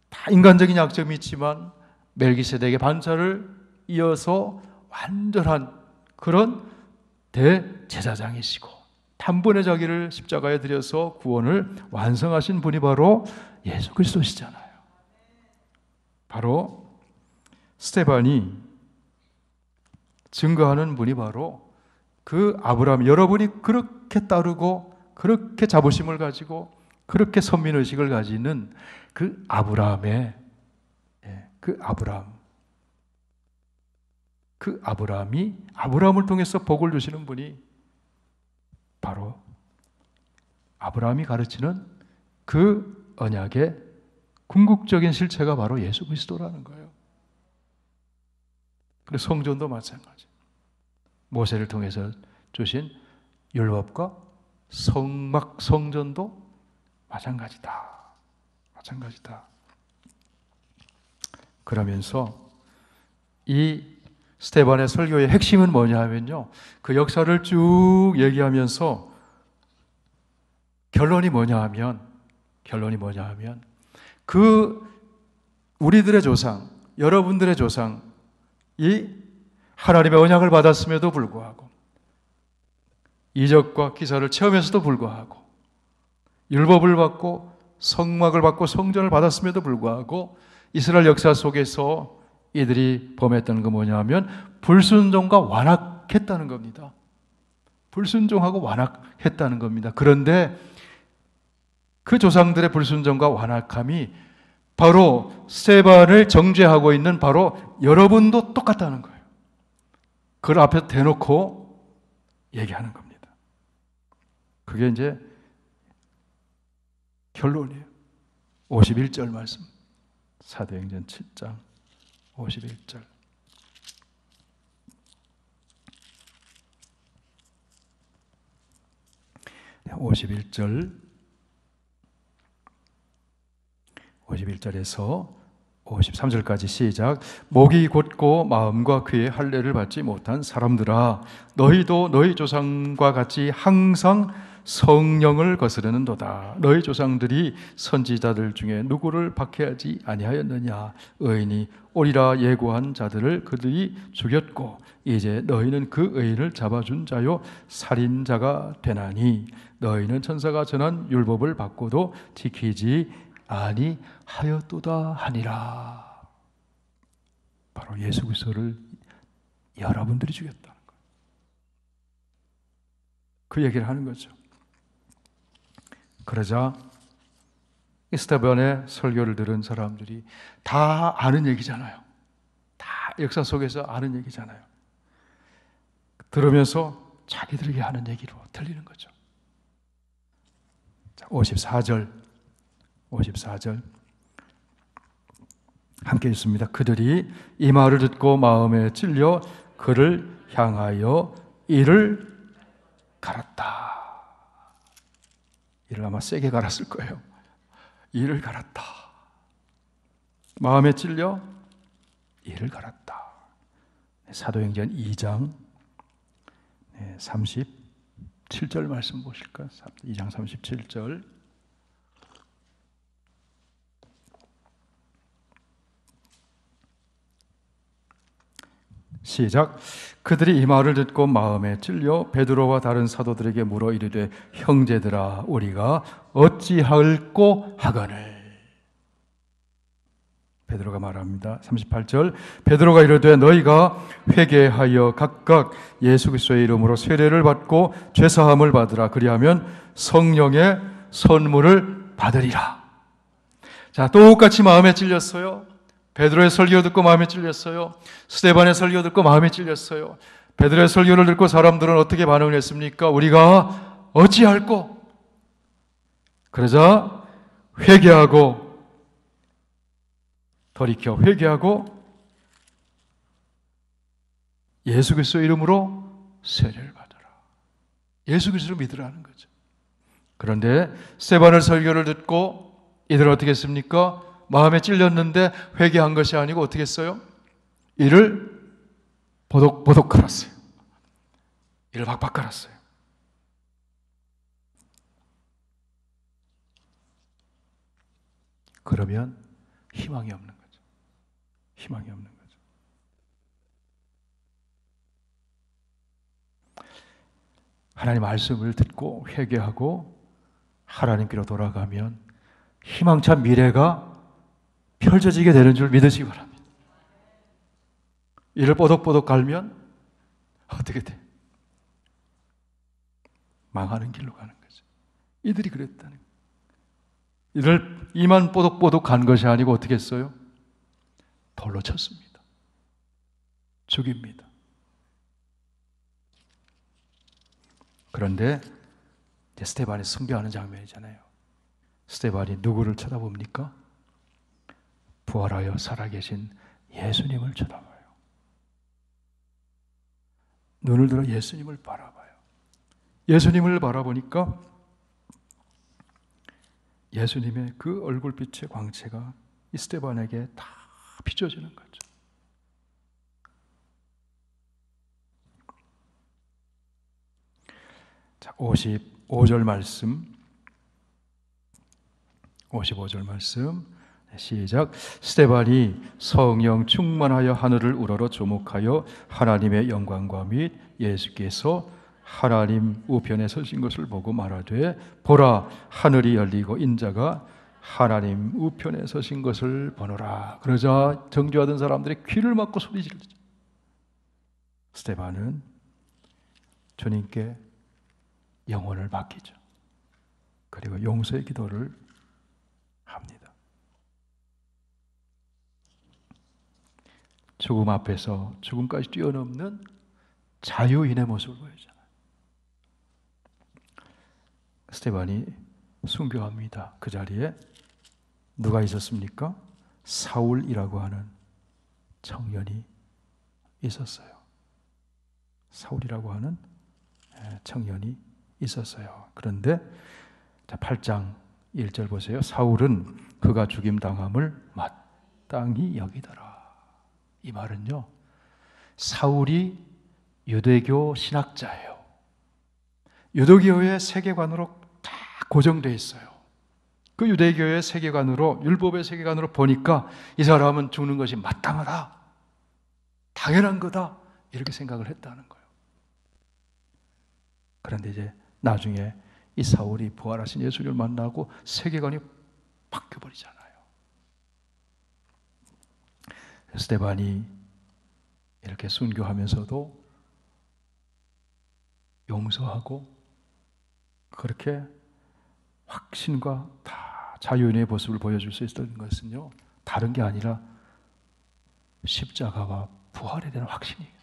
다 인간적인 약점이 있지만 멜기세덱의 반차를 이어서 완전한 그런 대제사장이시고 단번에 자기를 십자가에 들여서 구원을 완성하신 분이 바로 예수 그리스도시잖아요. 바로 스데반이 증거하는 분이 바로 그 아브라함, 여러분이 그렇게 따르고 그렇게 자부심을 가지고 그렇게 선민의식을 가지는 그 아브라함의 그 아브라함이 아브라함을 통해서 복을 주시는 분이 바로 아브라함이 가르치는 그 언약의 궁극적인 실체가 바로 예수 그리스도라는 거예요. 그리고 성전도 마찬가지. 모세를 통해서 주신 율법과 성전도 마찬가지다. 그러면서 이 스데반의 설교의 핵심은 뭐냐 하면요, 그 역사를 쭉 얘기하면서 결론이 뭐냐 하면 그 우리들의 조상, 여러분들의 조상이 하나님의 언약을 받았음에도 불구하고 이적과 기사를 체험해서도 불구하고 율법을 받고 성막을 받고 성전을 받았음에도 불구하고 이스라엘 역사 속에서 이들이 범했던 거 뭐냐 하면 불순종과 완악했다는 겁니다. 불순종하고 완악했다는 겁니다. 그런데 그 조상들의 불순종과 완악함이 바로 스데반을 정죄하고 있는 바로 여러분도 똑같다는 거예요. 그걸 앞에 대놓고 얘기하는 겁니다. 그게 이제 결론이에요. 51절 말씀. 사도행전 7장 51절. 51절에서 53절까지 시작. 목이 곧고 마음과 그의 할례를 받지 못한 사람들아, 너희도 너희 조상과 같이 항상 성령을 거스르는도다. 너희 조상들이 선지자들 중에 누구를 박해하지 아니하였느냐? 의인이 오리라 예고한 자들을 그들이 죽였고 이제 너희는 그 의인을 잡아준 자요 살인자가 되나니 너희는 천사가 전한 율법을 받고도 지키지 아니하였도다 하니라. 바로 예수 그리스도를 여러분들이 죽였다는 거예요. 그 얘기를 하는 거죠. 그러자 스데반의 설교를 들은 사람들이 다 아는 얘기잖아요. 다 역사 속에서 아는 얘기잖아요. 들으면서 자기들에게 하는 얘기로 들리는 거죠. 자, 54절 함께 읽습니다. 그들이 이 말을 듣고 마음에 찔려 그를 향하여 이를 갈았다. 이를 아마 세게 갈았을 거예요. 이를 갈았다. 마음에 찔려 이를 갈았다. 사도행전 2장 37절 말씀 보실까요? 2장 37절. 시작. 그들이 이 말을 듣고 마음에 찔려 베드로와 다른 사도들에게 물어 이르되 형제들아 우리가 어찌할꼬 하거늘. 베드로가 말합니다. 38절. 베드로가 이르되 너희가 회개하여 각각 예수 그리스도의 이름으로 세례를 받고 죄사함을 받으라. 그리하면 성령의 선물을 받으리라. 자, 똑같이 마음에 찔렸어요. 베드로의 설교 듣고 마음에 찔렸어요. 스데반의 설교 듣고 마음에 찔렸어요. 베드로의 설교를 듣고 사람들은 어떻게 반응을 했습니까? 우리가 어찌할꼬? 그러자 회개하고 돌이켜 회개하고 예수 그리스도 이름으로 세례를 받아라. 예수 그리스도를 믿으라는 거죠. 그런데 스데반의 설교를 듣고 이들은 어떻게 했습니까? 마음에 찔렸는데 회개한 것이 아니고 어떻게 했어요? 이를 보독보독 갈았어요. 이를 박박 갈았어요. 그러면 희망이 없는 거죠. 희망이 없는 거죠. 하나님 말씀을 듣고 회개하고 하나님께로 돌아가면 희망찬 미래가 펼쳐지게 되는 줄 믿으시기 바랍니다. 이를 뽀독뽀독 갈면 어떻게 돼? 망하는 길로 가는 거죠. 이들이 그랬다는 거예요. 이만 뽀독뽀독 간 것이 아니고 어떻게 했어요? 돌로 쳤습니다. 죽입니다. 그런데 스데반이 숭배하는 장면이잖아요. 스데반이 누구를 쳐다봅니까? 부활하여 살아계신 예수님을 쳐다봐요. 눈을 들어 예수님을 바라봐요. 예수님을 바라보니까 예수님의 그 얼굴빛의 광채가 이 스데반에게 다 비춰지는 거죠. 자, 55절 말씀 시작. 스데반이 성령 충만하여 하늘을 우러러 주목하여 하나님의 영광과 및 예수께서 하나님 우편에 서신 것을 보고 말하되 보라 하늘이 열리고 인자가 하나님 우편에 서신 것을 보노라. 그러자 정죄하던 사람들이 귀를 막고 소리 지르죠. 스데반은 주님께 영혼을 맡기죠. 그리고 용서의 기도를 합니다. 죽음 앞에서 죽음까지 뛰어넘는 자유인의 모습을 보여주잖아요. 스데반이 순교합니다. 그 자리에 누가 있었습니까? 사울이라고 하는 청년이 있었어요. 사울이라고 하는 청년이 있었어요. 그런데 8장 1절 보세요. 사울은 그가 죽임당함을 마땅히 여기더라. 이 말은요, 사울이 유대교 신학자예요. 유대교의 세계관으로 다 고정되어 있어요. 그 유대교의 세계관으로, 율법의 세계관으로 보니까 이 사람은 죽는 것이 마땅하다, 당연한 거다, 이렇게 생각을 했다는 거예요. 그런데 이제 나중에 이 사울이 부활하신 예수를 만나고 세계관이 바뀌어버리잖아요. 스데반이 이렇게 순교하면서도 용서하고 그렇게 확신과 다 자유인의 모습을 보여줄 수 있었던 것은요, 다른 게 아니라 십자가와 부활에 대한 확신이에요.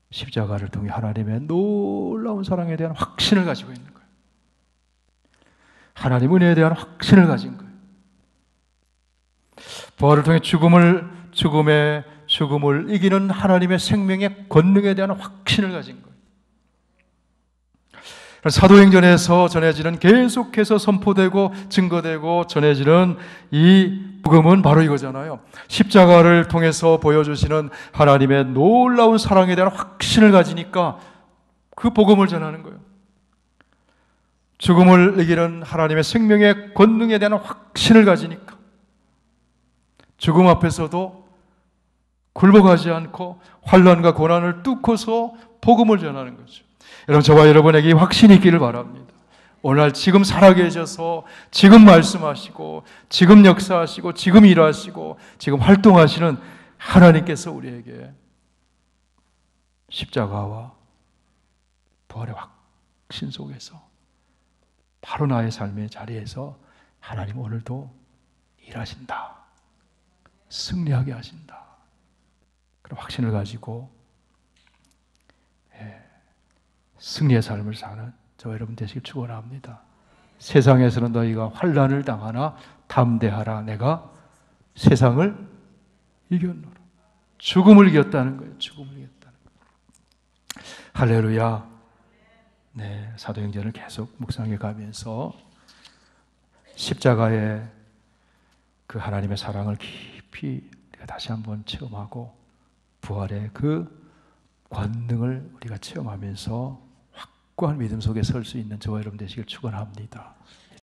십자가를 통해 하나님의 놀라운 사랑에 대한 확신을 가지고 있는 거예요. 하나님 은혜에 대한 확신을 가진 거예요. 부활을 통해 죽음의 죽음을 이기는 하나님의 생명의 권능에 대한 확신을 가진 거예요. 사도행전에서 전해지는, 계속해서 선포되고 증거되고 전해지는 이 복음은 바로 이거잖아요. 십자가를 통해서 보여주시는 하나님의 놀라운 사랑에 대한 확신을 가지니까 그 복음을 전하는 거예요. 죽음을 이기는 하나님의 생명의 권능에 대한 확신을 가지니까 죽음 앞에서도 굴복하지 않고 환난과 고난을 뚫고서 복음을 전하는 거죠. 여러분, 저와 여러분에게 이 확신이 있기를 바랍니다. 오늘 지금 살아계셔서 지금 말씀하시고 지금 역사하시고 지금 일하시고 지금 활동하시는 하나님께서 우리에게 십자가와 부활의 확신 속에서 바로 나의 삶의 자리에서 하나님 오늘도 일하신다, 승리하게 하신다, 그런 확신을 가지고 승리의 삶을 사는 저와 여러분 되시길 축원합니다. 세상에서는 너희가 환난을 당하나 담대하라, 내가 세상을 이겼노라. 죽음을 이겼다는 거예요. 죽음을 이겼다는 거예요. 할렐루야. 네, 사도행전을 계속 묵상해 가면서 십자가의 그 하나님의 사랑을 깊이 우리가 다시 한번 체험하고 부활의 그 권능을 우리가 체험하면서 확고한 믿음 속에 설 수 있는 저와 여러분 되시길 축원합니다.